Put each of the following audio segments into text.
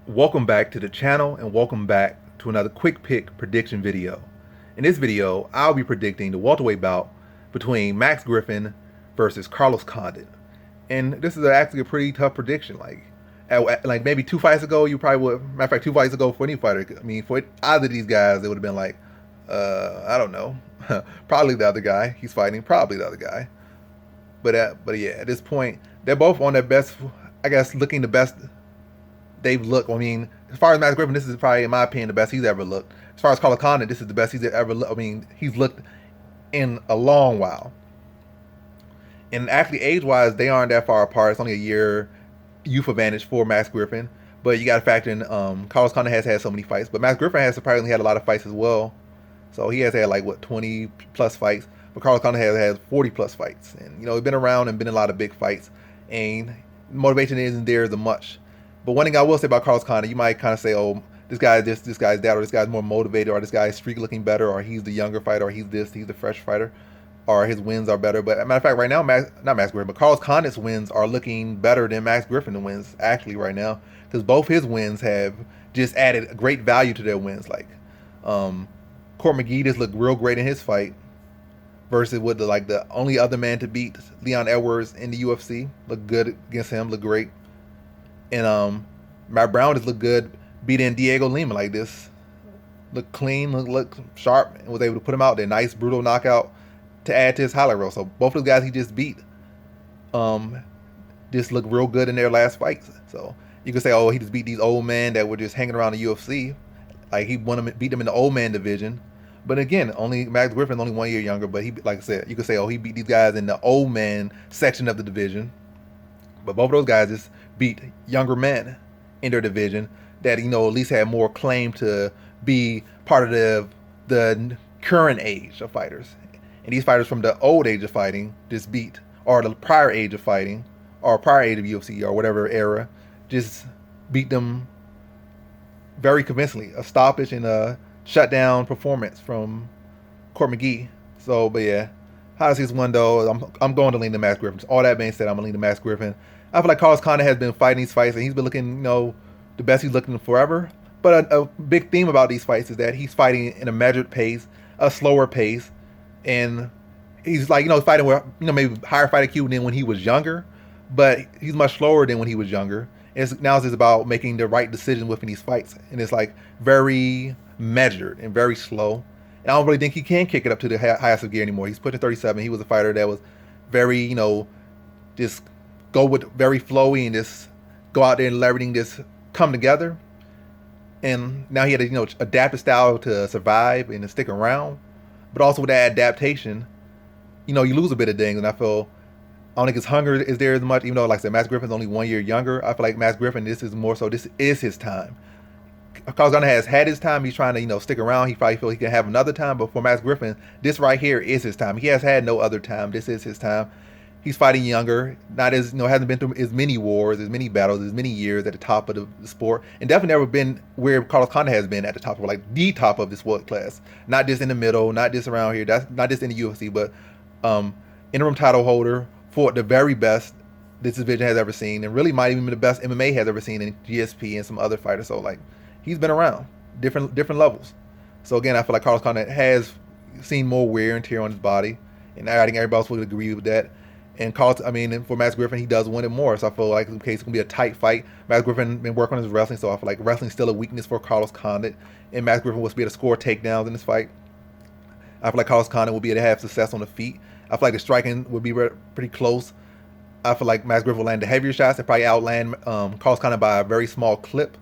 Welcome back to the channel and welcome back to another quick pick prediction video. In this video, I'll be predicting the welterweight bout between Max Griffin versus Carlos Condit. And this is actually a pretty tough prediction. Like maybe 2 fights ago, you probably would. Matter of fact, 2 fights ago for any fighter. I mean, for either of these guys, it would have been like, I don't know, probably the other guy he's fighting, probably the other guy. But yeah, at this point, they're both on their best. I guess looking the best they've looked. I mean, as far as Max Griffin, this is probably, in my opinion, the best he's ever looked. As far as Carlos Condit, this is the best he's ever looked. I mean, he's looked in a long while. And actually, age-wise, they aren't that far apart. It's only a year youth advantage for Max Griffin. But you got to factor in, Carlos Condit has had so many fights. But Max Griffin has surprisingly had a lot of fights as well. So he has had, like, what, 20-plus fights. But Carlos Condit has had 40-plus fights. And, you know, he's been around and been in a lot of big fights. And motivation isn't there as much. But one thing I will say about Carlos Condit, you might kind of say, oh, this guy's that, or this guy's more motivated, or this guy's streak looking better, or he's the younger fighter, or he's the fresh fighter, or his wins are better. But as a matter of fact, right now, not Max Griffin, but Carlos Condit's wins are looking better than Max Griffin's wins, actually, right now. Because both his wins have just added great value to their wins. Like, Court McGee just looked real great in his fight, versus with the only other man to beat Leon Edwards in the UFC. Looked good against him, looked great. And Matt Brown just looked good beating Diego Lima like this. Looked clean, looked sharp, and was able to put him out there. Nice, brutal knockout to add to his highlight reel. So both of the guys he just beat just looked real good in their last fights. So you could say, oh, he just beat these old men that were just hanging around the UFC. Like, he beat them in the old man division. But again, only Max Griffin, only 1 year younger. But he, like I said, you could say, oh, he beat these guys in the old man section of the division. But both of those guys just beat younger men in their division that, you know, at least had more claim to be part of the current age of fighters. And these fighters from the old age of fighting just beat, or the prior age of fighting, or prior age of UFC, or whatever era, just beat them very convincingly. A stoppage and a shutdown performance from Court McGee. So, but yeah, how does this one though? I'm going to lean to Max Griffin. All that being said, I'm going to lean to Max Griffin. I feel like Carlos Condit has been fighting these fights, and he's been looking, you know, the best he's looking forever. But a big theme about these fights is that he's fighting in a measured pace, a slower pace, and he's, like, you know, fighting with, you know, maybe higher fight IQ than when he was younger, but he's much slower than when he was younger. Now it's just about making the right decision within these fights, and it's like very measured and very slow. And I don't really think he can kick it up to the highest of gear anymore. He's pushing 37. He was a fighter that was very, you know, just go with very flowy and just go out there and let everything just come together. And now he had to, you know, adapt his style to survive and to stick around. But also with that adaptation, you know, you lose a bit of things. And I don't think his hunger is there as much, even though, like I said, Max Griffin's only 1 year younger. I feel like Max Griffin, this is his time. Carlos Condit has had his time. He's trying to, you know, stick around. He probably feels he can have another time. But for Max Griffin, this right here is his time. He has had no other time. This is his time. He's fighting younger, not as, you know, hasn't been through as many wars, as many battles, as many years at the top of the sport, and definitely never been where Carlos Condit has been at the top, of, like, the top of this world class. Not just in the middle, not just around here, that's not just in the UFC, but interim title holder for the very best this division has ever seen, and really might even be the best MMA has ever seen in GSP and some other fighters. So, like, he's been around different levels. So again, I feel like Carlos Condit has seen more wear and tear on his body, and I think everybody else would agree with that. And for Max Griffin, he does want it more. So I feel like in case it's going to be a tight fight. Max Griffin been working on his wrestling, so I feel like wrestling's still a weakness for Carlos Condit. And Max Griffin will be able to score takedowns in this fight. I feel like Carlos Condit will be able to have success on the feet. I feel like the striking will be pretty close. I feel like Max Griffin will land the heavier shots and probably outland Carlos Condit by a very small clip.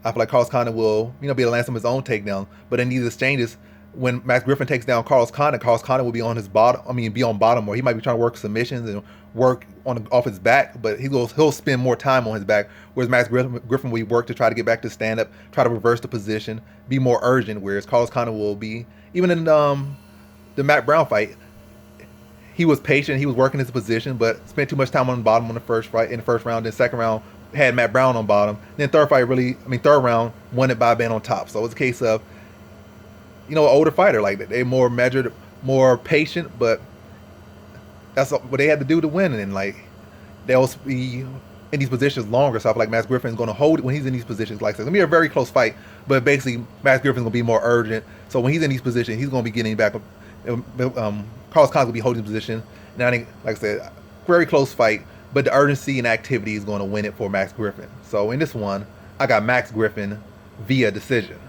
I feel like Carlos Condit will, you know, be able to land some of his own takedowns. But in these exchanges, when Max Griffin takes down Carlos Condit will be on his bottom. Be on bottom, or he might be trying to work submissions and work off his back, but he'll spend more time on his back. Whereas Max Griffin will work to try to get back to stand up, try to reverse the position, be more urgent. Whereas Carlos Condit will be, even in the Matt Brown fight, he was patient, he was working his position, but spent too much time on the bottom in the first round. Then second round had Matt Brown on bottom. Then third round won it by being on top. So it's a case of, you know, an older fighter, like, they're more measured, more patient, but that's what they had to do to win. And, like, they'll be in these positions longer. So I feel like Max Griffin's going to hold it when he's in these positions. Like, so it's going to be a very close fight, but basically Max Griffin's going to be more urgent. So when he's in these positions, he's going to be getting back. Carlos Condit's going to be holding his position. And I think, like I said, very close fight, but the urgency and activity is going to win it for Max Griffin. So in this one, I got Max Griffin via decision.